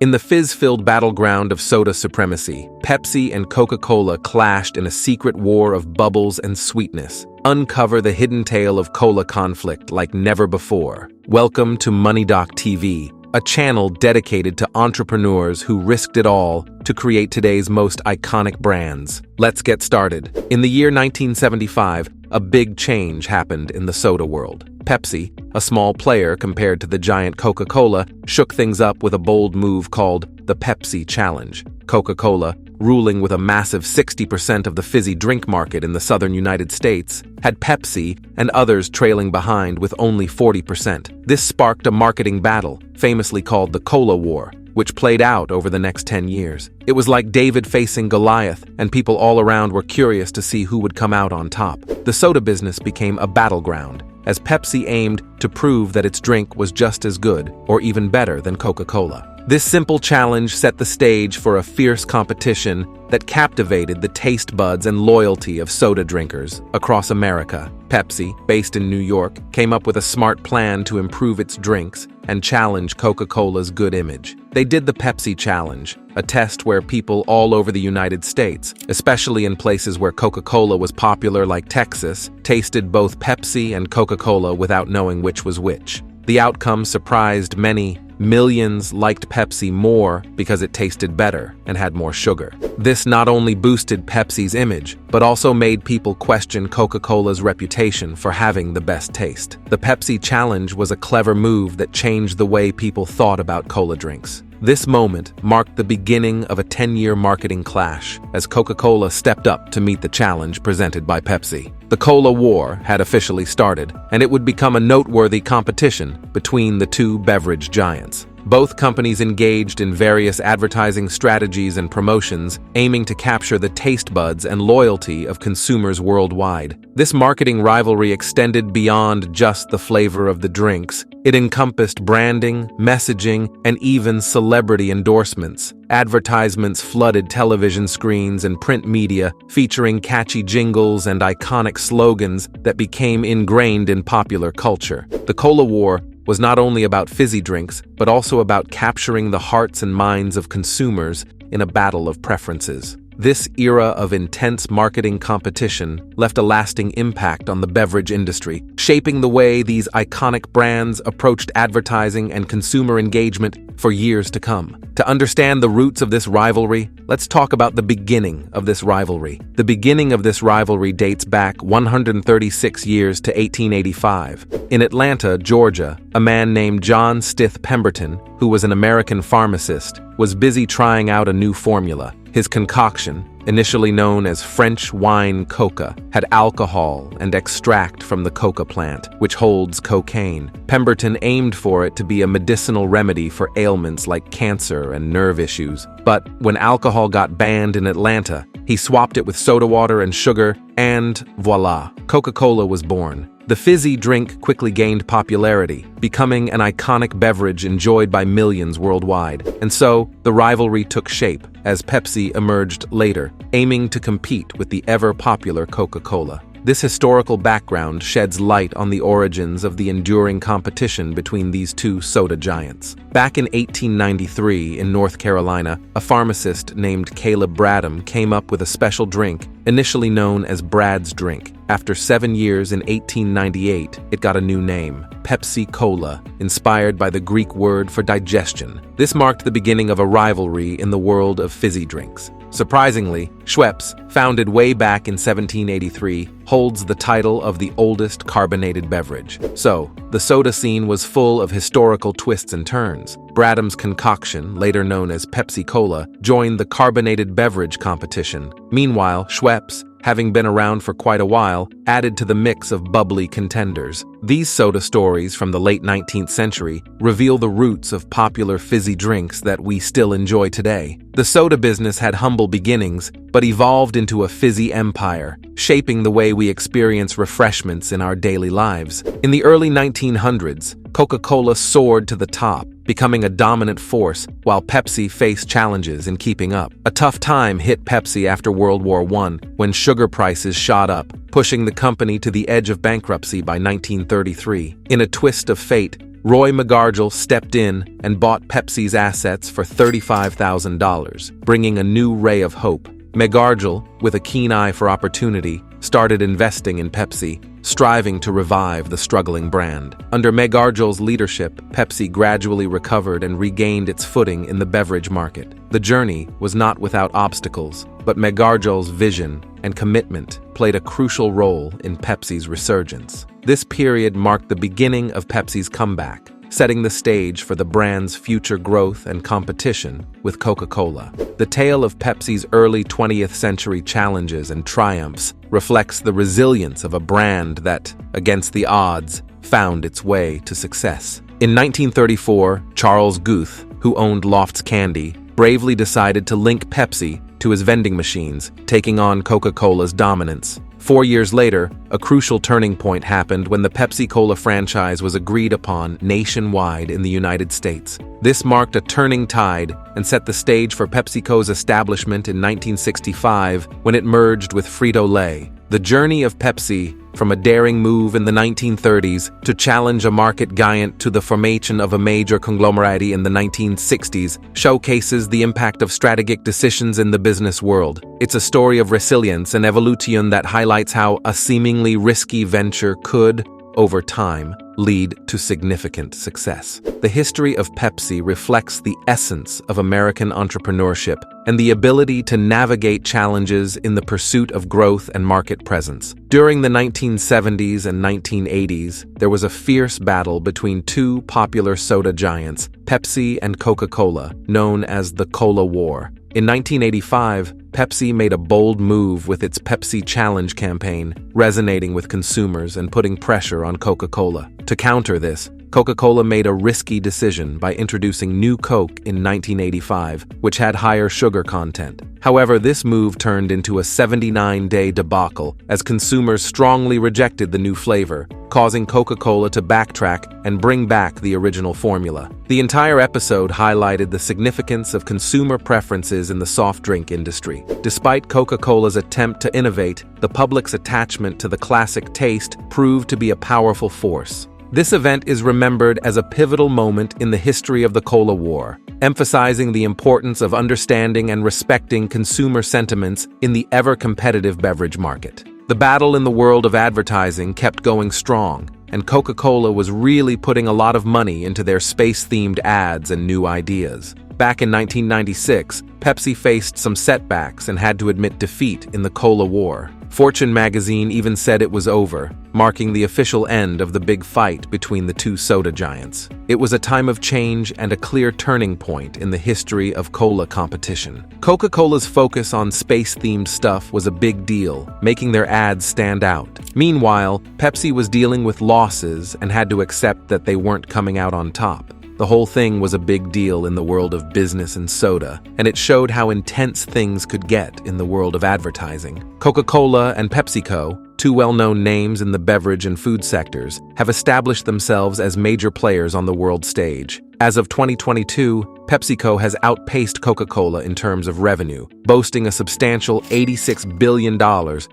In the fizz-filled battleground of soda supremacy, Pepsi and Coca Cola clashed in a secret war of bubbles and sweetness. Uncover the hidden tale of cola conflict like never before. Welcome to MoneyDoc TV, a channel dedicated to entrepreneurs who risked it all to create today's most iconic brands. Let's get started. In the year 1975, a big change happened in the soda world. Pepsi, a small player compared to the giant Coca Cola, shook things up with a bold move called the Pepsi Challenge. Coca Cola, ruling with a massive 60% of the fizzy drink market in the southern United States, had Pepsi and others trailing behind with only 40%. This sparked a marketing battle, famously called the Cola War, which played out over the next 10 years. It was like David facing Goliath, and people all around were curious to see who would come out on top. The soda business became a battleground, as Pepsi aimed to prove that its drink was just as good or even better than Coca-Cola. This simple challenge set the stage for a fierce competition that captivated the taste buds and loyalty of soda drinkers across America. Pepsi, based in New York, came up with a smart plan to improve its drinks and challenge Coca-Cola's good image. They did the Pepsi Challenge, a test where people all over the United States, especially in places where Coca-Cola was popular like Texas, tasted both Pepsi and Coca-Cola without knowing which was which. The outcome surprised many. Millions liked Pepsi more because it tasted better and had more sugar. This not only boosted Pepsi's image, but also made people question Coca-Cola's reputation for having the best taste. The Pepsi Challenge was a clever move that changed the way people thought about cola drinks. This moment marked the beginning of a 10-year marketing clash as Coca-Cola stepped up to meet the challenge presented by Pepsi. The Cola War had officially started, and it would become a noteworthy competition between the two beverage giants. Both companies engaged in various advertising strategies and promotions, aiming to capture the taste buds and loyalty of consumers worldwide. This marketing rivalry extended beyond just the flavor of the drinks. It encompassed branding, messaging, and even celebrity endorsements. Advertisements flooded television screens and print media, featuring catchy jingles and iconic slogans that became ingrained in popular culture. The Cola War was not only about fizzy drinks, but also about capturing the hearts and minds of consumers in a battle of preferences. This era of intense marketing competition left a lasting impact on the beverage industry, shaping the way these iconic brands approached advertising and consumer engagement for years to come. To understand the roots of this rivalry, let's talk about the beginning of this rivalry. The beginning of this rivalry dates back 136 years to 1885. In Atlanta, Georgia, a man named John Stith Pemberton, who was an American pharmacist, was busy trying out a new formula. His concoction, initially known as French wine coca, had alcohol and extract from the coca plant, which holds cocaine. Pemberton aimed for it to be a medicinal remedy for ailments like cancer and nerve issues. But when alcohol got banned in Atlanta, he swapped it with soda water and sugar, and voila, Coca-Cola was born. The fizzy drink quickly gained popularity, becoming an iconic beverage enjoyed by millions worldwide. And so, the rivalry took shape as Pepsi emerged later, aiming to compete with the ever-popular Coca-Cola. This historical background sheds light on the origins of the enduring competition between these two soda giants. Back in 1893 in North Carolina, a pharmacist named Caleb Bradham came up with a special drink, initially known as Brad's Drink. After 7 years in 1898, it got a new name, Pepsi-Cola, inspired by the Greek word for digestion. This marked the beginning of a rivalry in the world of fizzy drinks. Surprisingly, Schweppes, founded way back in 1783, holds the title of the oldest carbonated beverage. So, the soda scene was full of historical twists and turns. Bradham's concoction, later known as Pepsi-Cola, joined the carbonated beverage competition. Meanwhile, Schweppes, having been around for quite a while, added to the mix of bubbly contenders. These soda stories from the late 19th century reveal the roots of popular fizzy drinks that we still enjoy today. The soda business had humble beginnings, but evolved into a fizzy empire, shaping the way we experience refreshments in our daily lives. In the early 1900s, Coca-Cola soared to the top, becoming a dominant force, while Pepsi faced challenges in keeping up. A tough time hit Pepsi after World War I, when sugar prices shot up, pushing the company to the edge of bankruptcy by 1933. In a twist of fate, Roy McGargle stepped in and bought Pepsi's assets for $35,000, bringing a new ray of hope. McGargle, with a keen eye for opportunity, started investing in Pepsi, striving to revive the struggling brand. Under McGargle's leadership, Pepsi gradually recovered and regained its footing in the beverage market. The journey was not without obstacles, but McGargle's vision and commitment played a crucial role in Pepsi's resurgence. This period marked the beginning of Pepsi's comeback, setting the stage for the brand's future growth and competition with Coca Cola. The tale of Pepsi's early 20th century challenges and triumphs reflects the resilience of a brand that, against the odds, found its way to success. In 1934, Charles Guth, who owned Lofts Candy, bravely decided to link Pepsi to his vending machines, taking on Coca-Cola's dominance. 4 years later, a crucial turning point happened when the Pepsi-Cola franchise was agreed upon nationwide in the United States. This marked a turning tide and set the stage for PepsiCo's establishment in 1965 when it merged with Frito-Lay. The journey of Pepsi, from a daring move in the 1930s to challenge a market giant to the formation of a major conglomerate in the 1960s, showcases the impact of strategic decisions in the business world. It's a story of resilience and evolution that highlights how a seemingly risky venture could, over time, lead to significant success. The history of Pepsi reflects the essence of American entrepreneurship and the ability to navigate challenges in the pursuit of growth and market presence. During the 1970s and 1980s, there was a fierce battle between two popular soda giants, Pepsi and Coca Cola, known as the Cola War. In 1985, Pepsi made a bold move with its Pepsi Challenge campaign, resonating with consumers and putting pressure on Coca-Cola. To counter this, Coca-Cola made a risky decision by introducing New Coke in 1985, which had higher sugar content. However, this move turned into a 79-day debacle as consumers strongly rejected the new flavor, causing Coca-Cola to backtrack and bring back the original formula. The entire episode highlighted the significance of consumer preferences in the soft drink industry. Despite Coca-Cola's attempt to innovate, the public's attachment to the classic taste proved to be a powerful force. This event is remembered as a pivotal moment in the history of the Cola War, emphasizing the importance of understanding and respecting consumer sentiments in the ever-competitive beverage market. The battle in the world of advertising kept going strong, and Coca-Cola was really putting a lot of money into their space-themed ads and new ideas. Back in 1996, Pepsi faced some setbacks and had to admit defeat in the Cola War. Fortune magazine even said it was over, marking the official end of the big fight between the two soda giants. It was a time of change and a clear turning point in the history of cola competition. Coca-Cola's focus on space-themed stuff was a big deal, making their ads stand out. Meanwhile, Pepsi was dealing with losses and had to accept that they weren't coming out on top. The whole thing was a big deal in the world of business and soda, and it showed how intense things could get in the world of advertising. Coca-Cola and PepsiCo, two well-known names in the beverage and food sectors, have established themselves as major players on the world stage. As of 2022, PepsiCo has outpaced Coca-Cola in terms of revenue, boasting a substantial $86 billion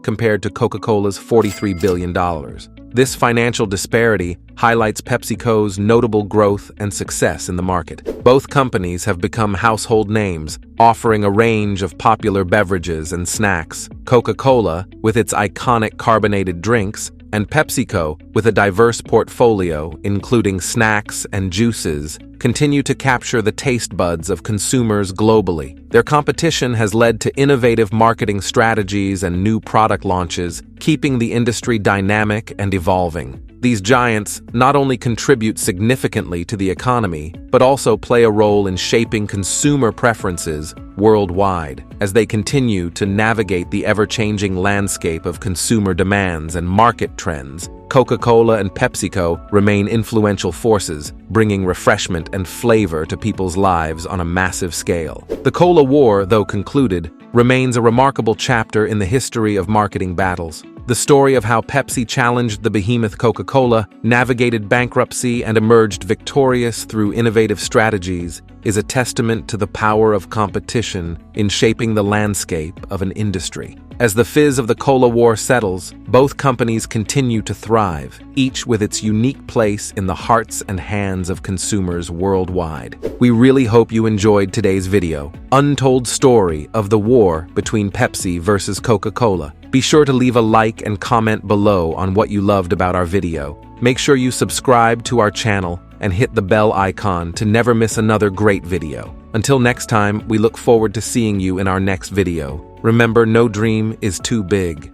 compared to Coca-Cola's $43 billion. This financial disparity highlights PepsiCo's notable growth and success in the market. Both companies have become household names, offering a range of popular beverages and snacks. Coca-Cola, with its iconic carbonated drinks, and PepsiCo, with a diverse portfolio including snacks and juices, continue to capture the taste buds of consumers globally. Their competition has led to innovative marketing strategies and new product launches, keeping the industry dynamic and evolving. These giants not only contribute significantly to the economy, but also play a role in shaping consumer preferences worldwide as they continue to navigate the ever-changing landscape of consumer demands and market trends. Coca-Cola and PepsiCo remain influential forces, bringing refreshment and flavor to people's lives on a massive scale. The Cola War, though concluded, remains a remarkable chapter in the history of marketing battles. The story of how Pepsi challenged the behemoth Coca-Cola, navigated bankruptcy, and emerged victorious through innovative strategies is a testament to the power of competition in shaping the landscape of an industry. As the fizz of the cola war settles, both companies continue to thrive, each with its unique place in the hearts and hands of consumers worldwide. We really hope you enjoyed today's video, Untold Story of the War between Pepsi versus Coca-Cola. Be sure to leave a like and comment below on what you loved about our video. Make sure you subscribe to our channel and hit the bell icon to never miss another great video. Until next time, we look forward to seeing you in our next video. Remember, no dream is too big.